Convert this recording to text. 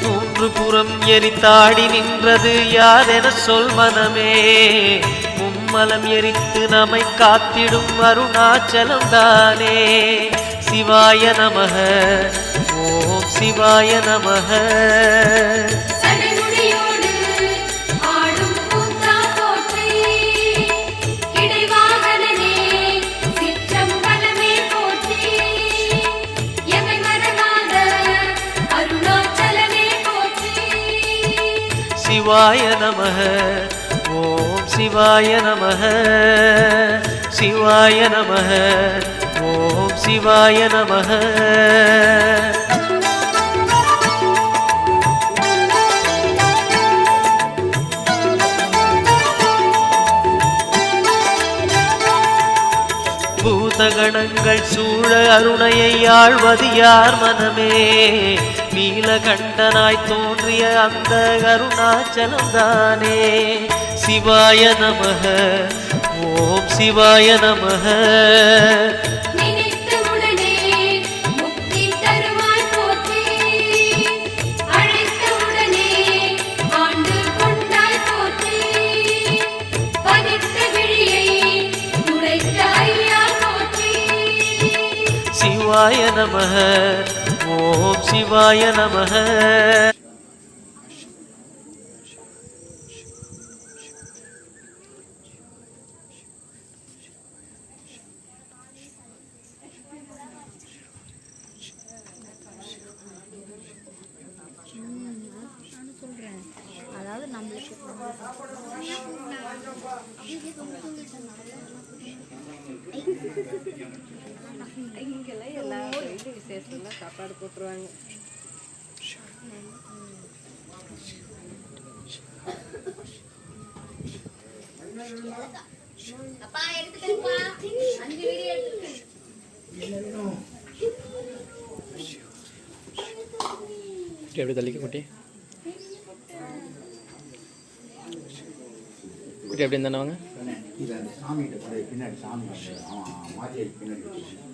மூன்று புறம் எரித்தாடி நின்றது யாரென சொல் மனமே. மும்மலம் எரித்து நம்மை காத்திடும் அருணாச்சலம் தானே. சிவாய நமக ஓம் சிவாய நமக. சிவாய நமக ஓம் சிவாய நமக. சிவாய நமக ஓம் சிவாய நமக. பூதகணங்கள் சூழ அருணையை ஆழ்வது யார் மனமே. நீலகண்டனாய் தோன்றிய அந்த அருணாச்சலம் தானே. சிவாய நமக ஓம் சிவாய நமக. சிவாய நமக ஓம் சிவாய நமக. அதாவது நம்மளுக்கு இங்கெல்லாம் எல்லா விசேஷம்லாம் சாப்பாடு போட்டுருவாங்க. எப்படி தள்ளிக்க குட்டி குட்டி எப்படி இருந்தானவங்க சாமி பின்னாடி சாமி மாற்றி பின்னாடி